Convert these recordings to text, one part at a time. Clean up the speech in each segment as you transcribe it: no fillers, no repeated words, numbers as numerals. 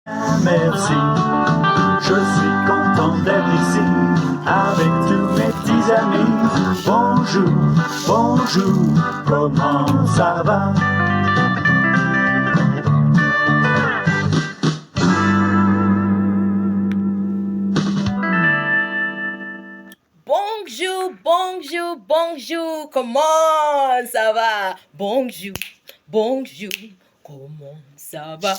Merci, je suis content d'être ici avec tous mes petits amis. Bonjour, bonjour, comment ça va? Bonjour, bonjour, bonjour, comment ça va? Bonjour, bonjour, comment ça va?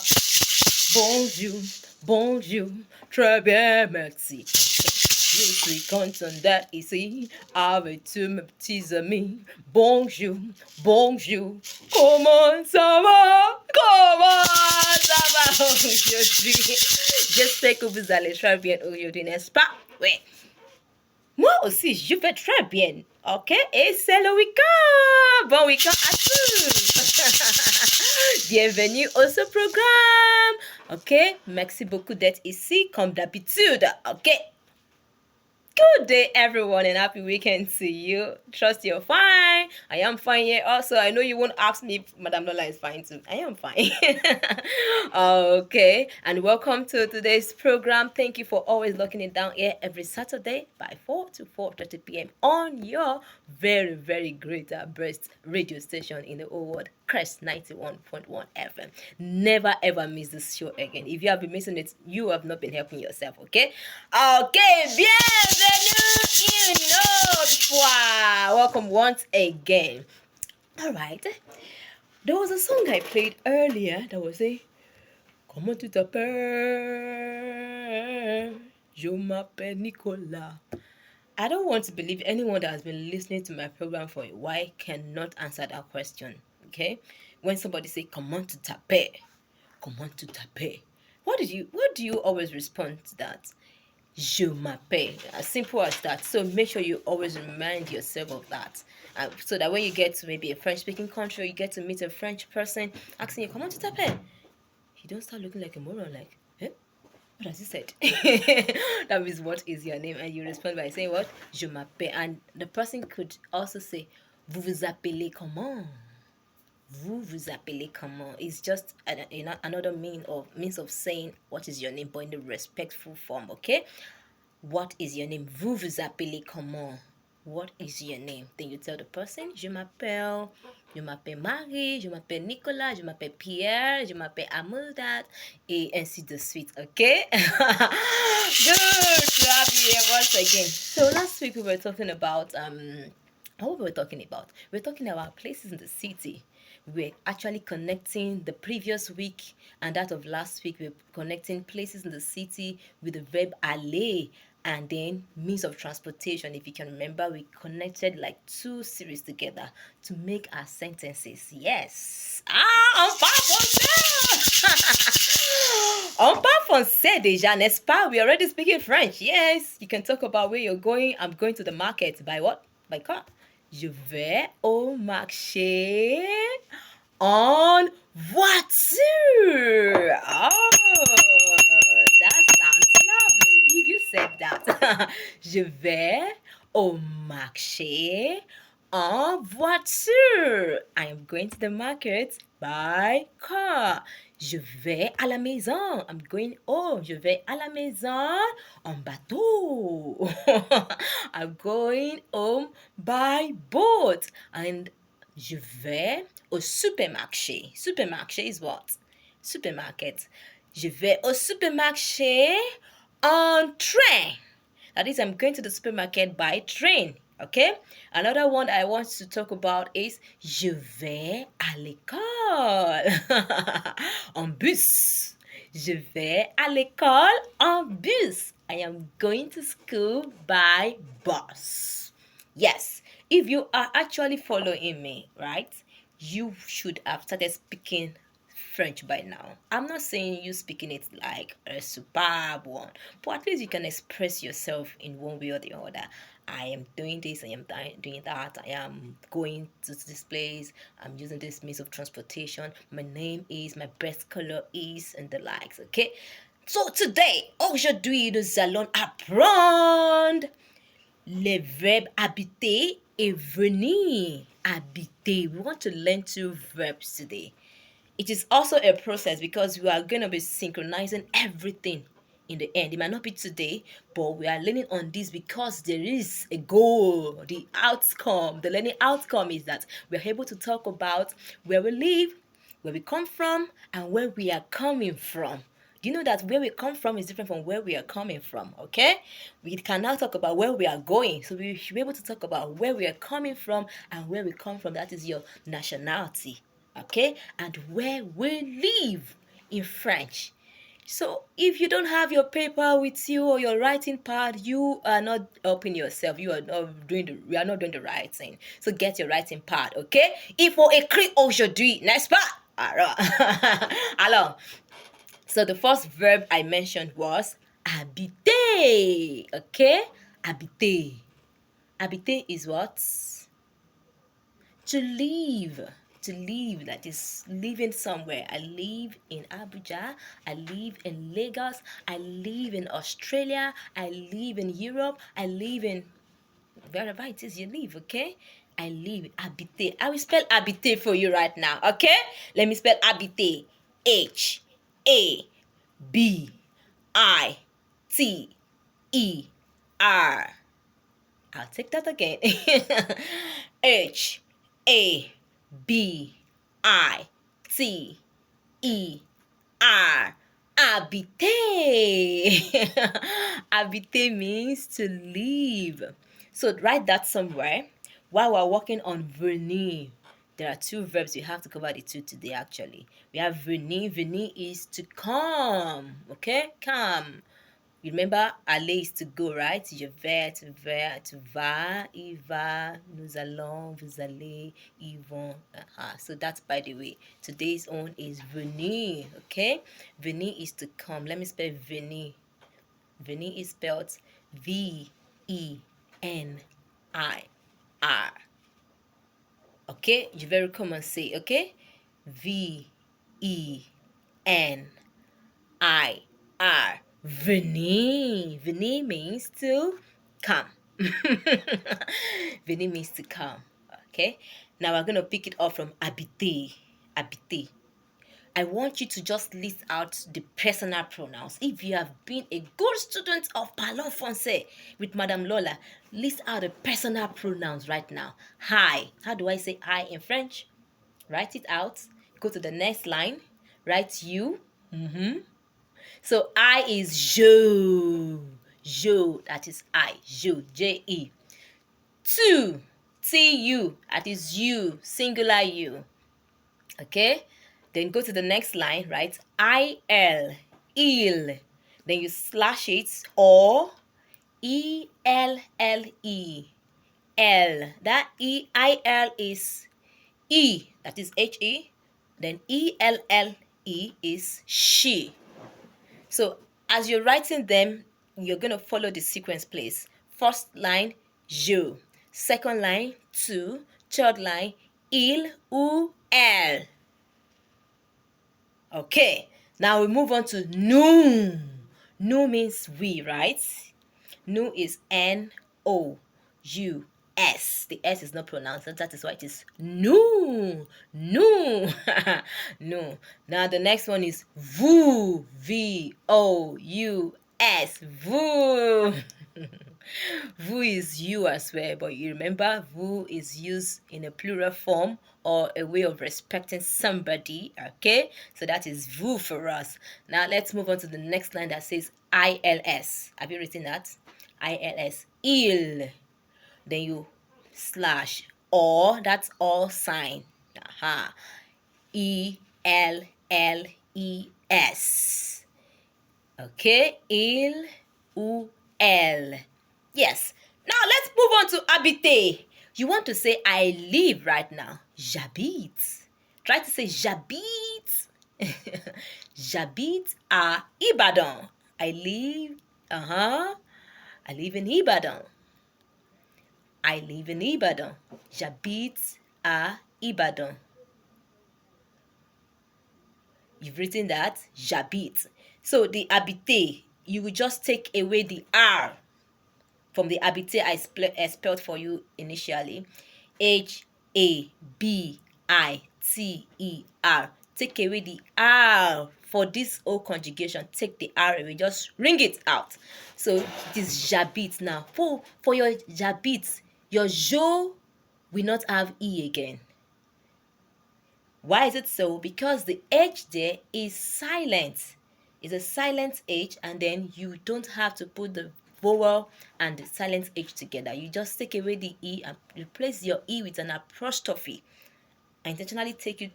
Bonjour, bonjour, très bien, merci. Je suis content d'être ici avec tous mes petits amis. Bonjour, bonjour, comment ça va? Comment ça va aujourd'hui? J'espère que vous allez très bien aujourd'hui, n'est-ce pas? Oui. Moi aussi, je vais très bien, ok? Et c'est le week-end! Bon week-end à tous! Bienvenue au ce programme, ok? Merci beaucoup d'être ici, comme d'habitude, ok? Good day, everyone, and happy weekend to you. Trust you're fine. I am fine here. Also, I know you won't ask me if Madam Lola is fine too. I am fine. Okay, and welcome to today's program. Thank you for always locking it down here every Saturday by 4 to 4:30 p.m. on your very, very great best radio station in the whole world, Crest 91.1 FM. Never ever miss this show again. If you have been missing it, you have not been helping yourself, okay? Okay, bienvenue une autre fois. Welcome once again. All right. There was a song I played earlier that was a Comment tu t'appelles? Je m'appelle Nicolas. I don't want to believe anyone that has been listening to my program for a while cannot answer that question. Okay? When somebody say comment tu t'appelles? Comment tu t'appelles? What do you always respond to that? Je m'appelle. As simple as that. So make sure you always remind yourself of that. So that when you get to maybe a French-speaking country, or you get to meet a French person asking you, comment tu t'appelles? You don't start looking like a moron, like, eh? What has he said? That means, what is your name? And you respond by saying what? Je m'appelle. And the person could also say, vous vous appelez comment? Vous vous appelez comment? It's just another means of saying what is your name, but in the respectful form, okay? What is your name? Vous vous appelez comment? What is your name? Then you tell the person, je m'appelle Marie, je m'appelle Nicolas, je m'appelle Pierre, je m'appelle Amudat, et ainsi de suite, okay? Good to have you here once again. So last week we were talking about, what were we talking about? We were talking about places in the city. We're actually connecting the previous week and that of last week. We're connecting places in the city with the verb aller and then means of transportation. If you can remember, we connected like 2 series together to make our sentences. Yes. On part français. On part français déjà, n'est-ce pas? We're already speaking French. Yes. You can talk about where you're going. I'm going to the market. By what? By car. Je vais au marché en voiture. Oh, that sounds lovely. If you said that. Je vais au marché en voiture. I am going to the market by car. Je vais à la maison. I'm going home. Je vais à la maison en bateau. I'm going home by boat. And je vais au supermarché. Supermarché is what? Supermarket. Je vais au supermarché en train. That is, I'm going to the supermarket by train. Okay? Another one I want to talk about is je vais à l'école en bus. Je vais à l'école en bus. I am going to school by bus. Yes, if you are actually following me, right, you should have started speaking French by now. I'm not saying you speaking it like a superb one, but at least you can express yourself in one way or the other. I am doing this, I am doing that, I am going to this place, I'm using this means of transportation, my name is, my best color is, and the likes, okay? So today, aujourd'hui, nous allons apprendre les verbes habiter et venir. Habiter. We want to learn 2 verbs today. It is also a process because we are going to be synchronizing everything in the end. It might not be today, but we are learning on this because there is a goal. The outcome, the learning outcome is that we are able to talk about where we live, where we come from, and where we are coming from. Do you know that where we come from is different from where we are coming from? Okay, we can now talk about where we are going, so we should be able to talk about where we are coming from and where we come from. That is your nationality, okay, and where we live in French. So if you don't have your paper with you or your writing pad, you are not helping yourself. You are not doing we are not doing the right thing. So get your writing pad, okay? Il faut écrire aujourd'hui, n'est-ce pas? Alors, so the first verb I mentioned was habiter, okay? Habiter. Habiter is what? To live. To live, that is living somewhere. I live in Abuja, I live in Lagos, I live in Australia, I live in Europe, I live in wherever it is you live, okay? I live habiter. I will spell habiter for you right now, okay? Let me spell habiter. Habiter. I'll take that again. Habiter. Habiter. Habiter means to live. So write that somewhere. While we're working on venir, there are two verbs. We have to cover the two today actually. We have venir. Venir is to come. Okay? Come. You remember aller is to go, right? Je vais, tu vas, il va, nous allons, vous allez, ils vont. So that's by the way. Today's own is venir, okay? Venir is to come. Let me spell venir. Venir is spelled Venir. Okay? Je vais recommencer, okay? Venir. Venir. Venir means to come. Venir means to come. Okay. Now we're gonna pick it up from habiter. Habiter. I want you to just list out the personal pronouns. If you have been a good student of Parlons Français with Madame Lola, list out the personal pronouns right now. Hi. How do I say hi in French? Write it out. Go to the next line. Write you. So I is je. Je, that is I. Je, J-E. Tu, T-U, that is you, singular you. Okay? Then go to the next line, right? I-L, il. Then you slash it, or E-L-L-E. L. That E-I-L is E, that is H-E. Then E-L-L-E is she. So as you're writing them, you're going to follow the sequence, please. First line, je. Second line, tu. Third line, il ou elle. Okay, now we move on to nous. Nous means we, right? Nous is N-O-U-S. The S is not pronounced, and that is why it is nous. Nous. Nous. Now the next one is vous. V-O-U-S. Vous. Vous is you as well, but you remember vous is used in a plural form or a way of respecting somebody, okay? So that is vous for us. Now let's move on to the next line that says ILS. Have you written that? ILS. Il. Then you slash or, that's all sign. E-L-L-E-S. Okay? Il ou elle. Yes. Now let's move on to habiter. You want to say I live right now. J'habite. Try to say j'habite. J'habite à Ibadan. I live. I live in Ibadan. I live in Ibadan. J'habite à Ibadan. You've written that. J'habite. So the habiter, you will just take away the R from the habiter I spelled for you initially. H-A-B-I-T-E-R. take away the R for this whole conjugation. Take the R away, just ring it out. So it is j'habite now. For your j'habite, your jo will not have E again. Why is it so? Because the H there is silent. It's a silent H, and then you don't have to put the vowel and the silent H together. You just take away the E and replace your E with an apostrophe. I intentionally took you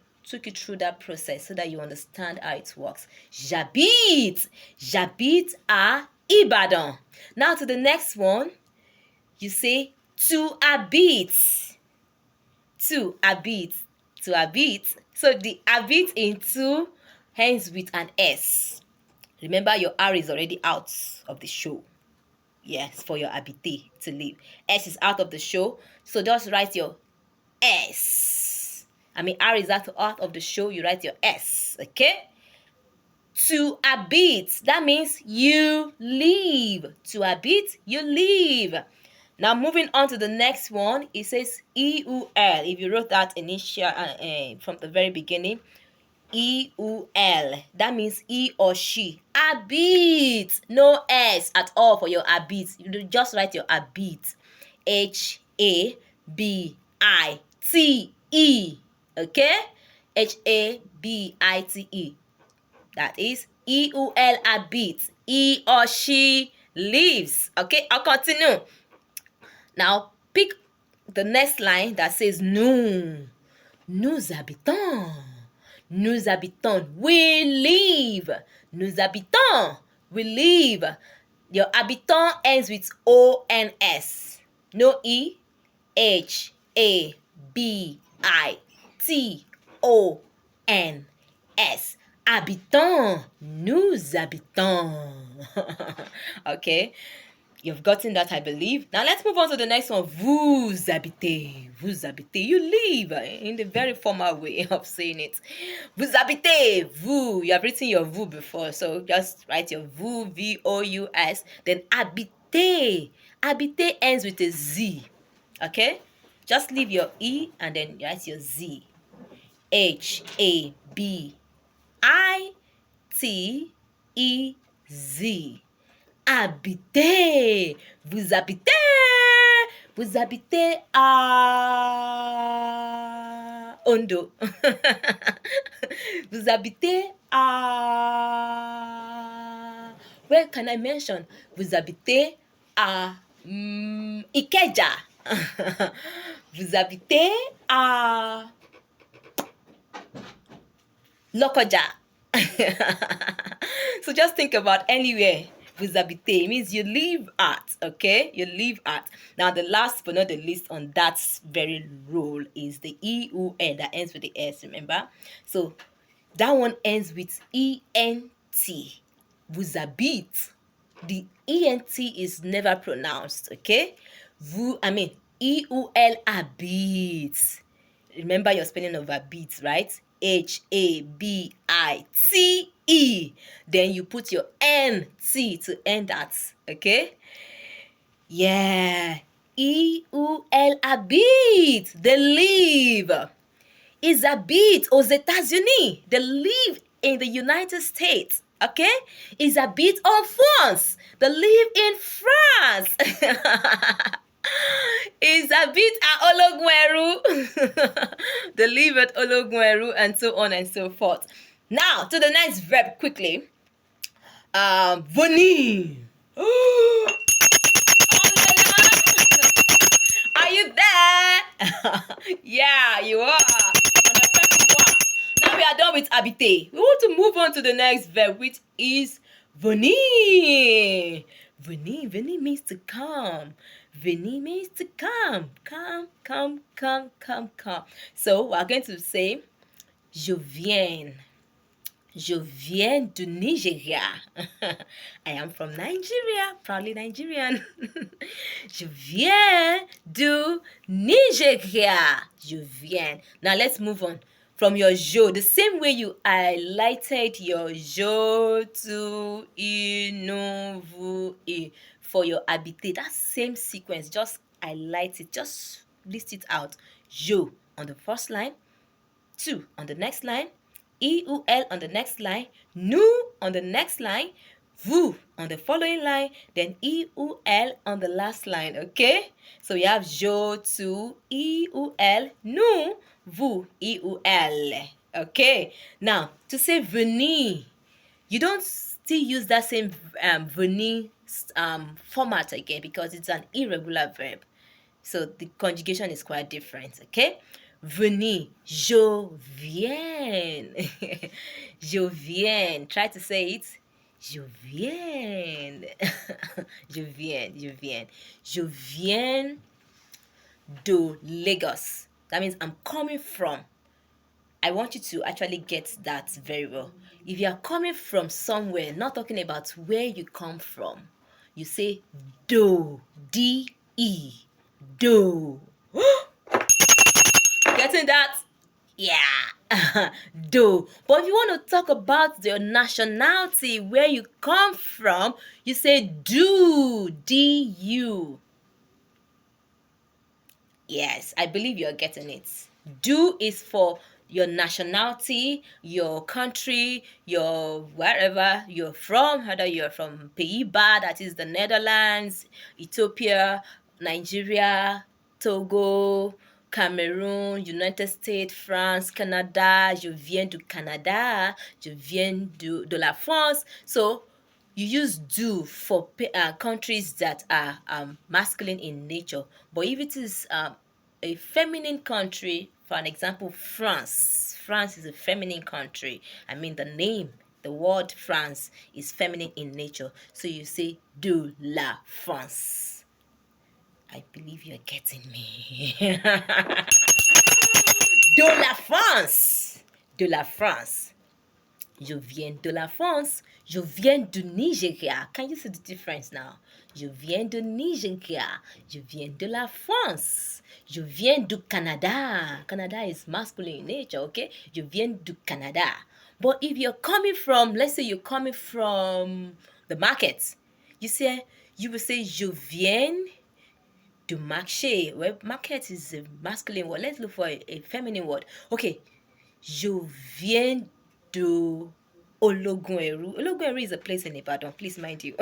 through that process so that you understand how it works. J'habite. J'habite à Ibadan. Now to the next one. You say to habite. To habite. To habite. So the habite in two ends with an S. Remember, your R is already out of the show. Yes, for your habiter to live. S is out of the show. So just write your S. R is out of the show. You write your S. Okay? To habit. That means you live. To habit, you live. Now moving on to the next one, it says E-U-L. If you wrote that initial from the very beginning, E-U-L. That means he or she. Habit. No S at all for your habit. You just write your habit. H-A-B-I-T-E. Okay? H-A-B-I-T-E. That is E-U-L, habit. He or she lives. Okay, I'll continue. Now, pick the next line that says nous. Nous habitons. Nous habitons. We live. Nous habitons. We live. Your habitant ends with O-N-S. No E. H-A-B-I-T-O-N-S. Habitants. Nous habitons. Okay. You've gotten that, I believe. Now let's move on to the next one. Vous habitez. Vous habitez. You live in the very formal way of saying it. Vous habitez. Vous. You have written your vous before, so just write your vous, V-O-U-S. Then habitez. Habitez ends with a Z. Okay? Just leave your E and then write your Z. H-A-B-I-T-E-Z. Habitez. Vous habitez. Vous habitez à Ondo. Vous habitez à... Where can I mention? Vous habitez à Ikeja. Vous habitez à Lokoja. So just think about anywhere. Vous habitez means you live at, okay? You live at. Now, the last but not the least on that very rule is the E-U-N that ends with the S, remember? So, that one ends with E-N-T. Vous habite. The E-N-T is never pronounced, okay? E-U-L habite. Remember your spelling of habit, right? H-A-B-I-T-E. Then you put your N-T to end that, okay? Yeah. E-U-L habite. They live. Ils habitent aux États-Unis. They live in the United States, okay? Ils habitent en France. They live in France. Is a bit at Ologweru. They live at Ologweru, and so on and so forth. Now, to the next verb quickly. Venir. Are you there? Yeah, you are. Now we are done with habiter. We want to move on to the next verb, which is venir. Venir. Venir means to come. Venir means to come. Come. So we're going to say, je viens. Je viens du Nigeria. I am from Nigeria, proudly Nigerian. Je viens du Nigeria. Je viens. Now let's move on. From your je, the same way you highlighted your je, tu, I, nous, vous, et for your habiter, that same sequence, just highlight it, just list it out. Je on the first line, tu on the next line, E-U-L on the next line, nous on the next line, vous on the following line, then E-U-L on the last line, okay? So we have je, tu, E-U-L, nous, vous, E-U-L, okay? Now, to say venir, you don't still use that same venir format again because it's an irregular verb. So the conjugation is quite different, okay? Venir, je viens. Je viens. Try to say it. Je viens. Je viens, je viens. Je viens de Lagos. That means I'm coming from. I want you to actually get that very well. If you are coming from somewhere, not talking about where you come from, you say do, D-E, do. Getting that? Yeah. Do. But if you want to talk about your nationality, where you come from, you say do, D-U. Yes, I believe you're getting it. Do is for your nationality, your country, your wherever you're from, whether you're from Pays-Bas, that is the Netherlands, Ethiopia, Nigeria, Togo, Cameroon, United States, France, Canada. Je viens du Canada. Je viens de la France. So you use do for countries that are masculine in nature. But if it is a feminine country, for an example, France. France is a feminine country. I mean, the name, the word France is feminine in nature. So you say de la France. I believe you're getting me. De la France. De la France. Je viens de la France. Je viens du Nigeria. Can you see the difference now? Je viens de Nigeria. Je viens de la France. Je viens du Canada. Canada is masculine in nature, okay? Je viens du Canada. But if you're coming from, let's say you're coming from the market, you will say je viens du marché. Well, market is a masculine word. Let's look for a feminine word. Okay. Je viens de Ologunẹru. Ologunẹru is a place in Ibadan, please mind you.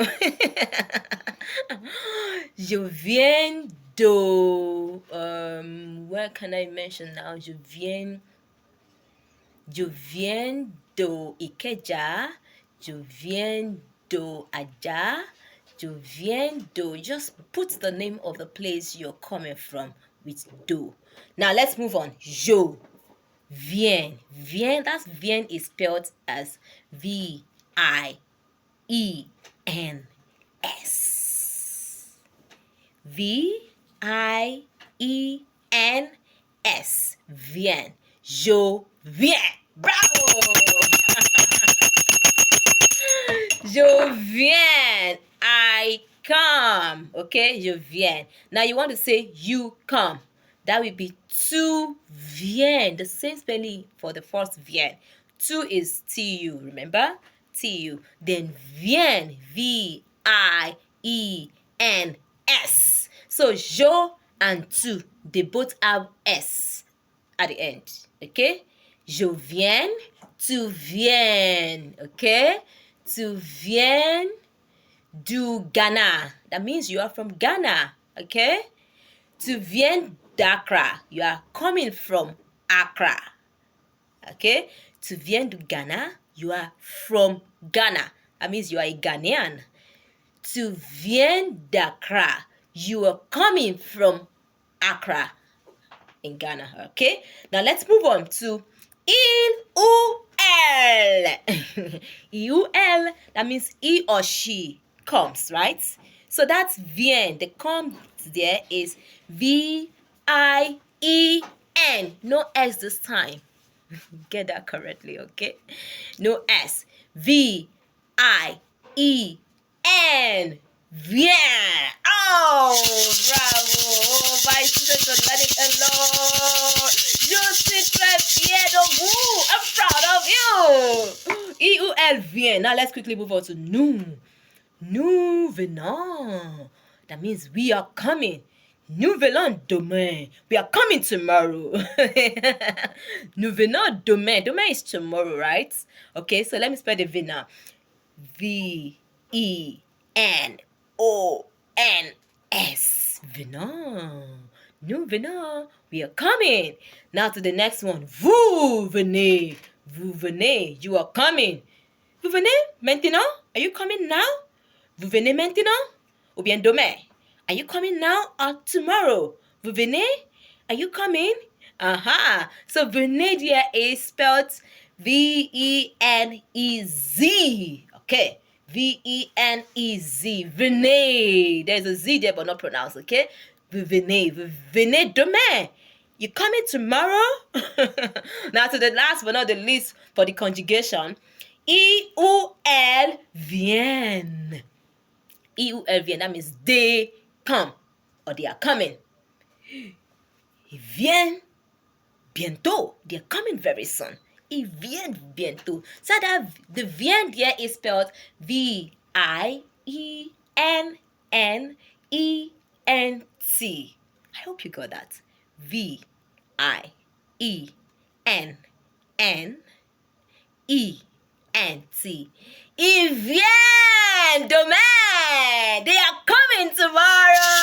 Je viens de where can I mention now? Je viens de Ikeja. Je viens de Aja. Je viens de. Just put the name of the place you're coming from with do. Now let's move on. Je viens. Viens, that's viens is spelled as V-I-E-N-S. V-I-E-N-S. Viens. Je viens. Bravo! Je viens. I come. Okay, je viens. Now you want to say you come. That will be tu viens. The same spelling for the first vien. Tu is T-U, remember? T-U. Then vien, V-I-E-N-S. So je and tu, they both have S at the end. Okay? Je viens, tu viens. Okay? Tu viens du Ghana. That means you are from Ghana. Okay? Tu viens d'Accra. You are coming from Accra. Okay? Tu viens du Ghana. You are from Ghana. That means you are a Ghanaian. Tu viens d'Accra. You are coming from Accra in Ghana. Okay? Now let's move on to il-ou-elle. Il-ou-elle, that means he or she comes, right? So that's vien. The comes there is V-I-E-N. No S this time. Get that correctly, okay? No S. V-I-E-N. Vien. Oh, bravo. Oh, my students are learning a lot. Je suis très fier de vous. I'm proud of you. Il-ou-elle vient. Now let's quickly move on to nous. Nous venons. That means we are coming. Nous venons demain. We are coming tomorrow. Nous venons demain. Demain is tomorrow, right? Okay, so let me spell the venir. V-E-N-O-N-S. Venons. Nous venons. We are coming. Now to the next one. Vous venez. Vous venez. You are coming. Vous venez maintenant? Are you coming now? Vous venez maintenant? Ou bien demain? Are you coming now or tomorrow? Vous venez? Are you coming? Aha. So venez here is spelled V-E-N-E-Z. Okay. V-E-N-E-Z. Venez. There's a Z there but not pronounced. Okay. Vous venez. Vous venez demain. You coming tomorrow? Now to the last but not the least for the conjugation. I-U-L viennent. I-U-L viennent. That means they come or they are coming. Ils viennent bientôt. They are coming very soon. Ils viennent bientôt. So that the viennent here is spelled V-I-E-N-N-E-N-T. I hope you got that. V-I-E-N-N-E-N-T. Ils viennent demain. They are coming tomorrow.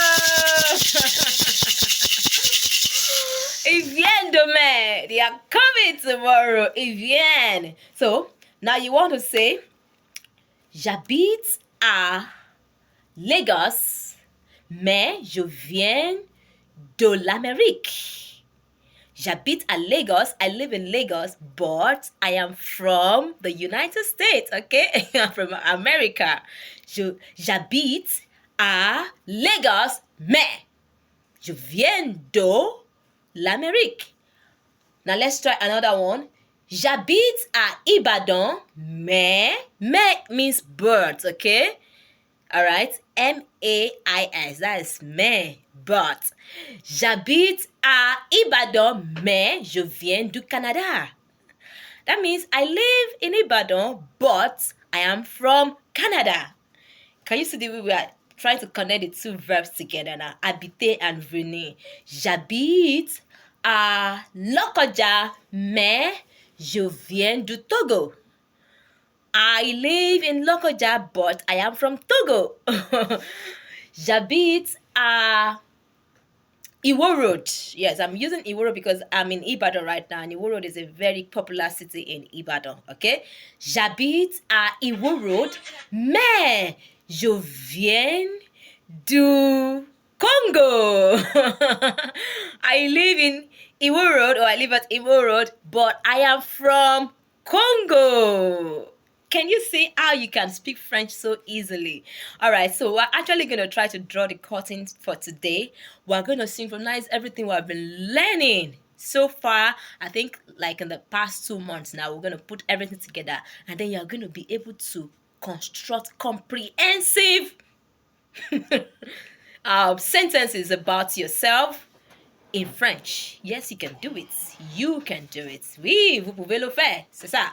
Ils viennent demain. They are coming tomorrow. Ils viennent. So now you want to say, j'habite à Lagos, mais je viens de l'Amérique. J'habite à Lagos. I live in Lagos, but I am from the United States, okay? I'm from America. J'habite à Lagos, mais je viens de l'Amérique. Now let's try another one. J'habite à Ibadan, mais means birds, okay? All right, M-A-I-S, that is mais, but. J'habite à Ibadan, mais je viens du Canada. That means I live in Ibadan, but I am from Canada. Can you see the way we are trying to connect the two verbs together now? Habiter and venir. J'habite à Lokoja, mais je viens du Togo. I live in Lokoja, but I am from Togo. J'habite à Iwo Road. Yes, I'm using Iwo Road because I'm in Ibadan right now, and Iwo Road is a very popular city in Ibadan, okay? J'habite à Iwo Road, mais je viens du Congo. I live in Iwo Road, or I live at Iwo Road, but I am from Congo. Can you see how you can speak French so easily? All right, so we're actually going to try to draw the curtain for today. We're going to synchronize everything we've been learning so far. I think like in the past 2 months now, we're going to put everything together, and then you're going to be able to construct comprehensive sentences about yourself in French. Yes, you can do it. You can do it. Oui, vous pouvez le faire. C'est ça.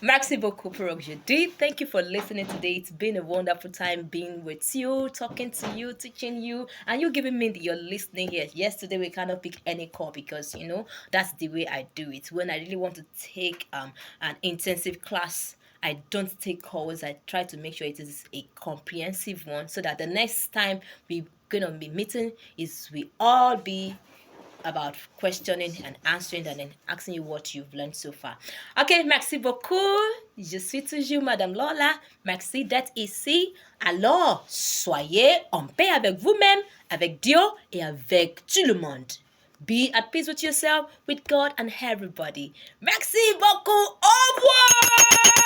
Merci beaucoup pour aujourd'hui. Thank you for listening today. It's been a wonderful time being with you, talking to you, teaching you, and you giving me your listening here. Yesterday we cannot pick any call because that's the way I do it. When I really want to take an intensive class, I don't take calls. I try to make sure it is a comprehensive one so that the next time we're gonna be meeting is we all be about questioning and answering and then asking you what you've learned so far. Ok, merci beaucoup. Je suis toujours Madame Lola. Merci d'être ici. Alors, soyez en paix avec vous-même, avec Dieu et avec tout le monde. Be at peace with yourself, with God and everybody. Merci beaucoup. Au revoir.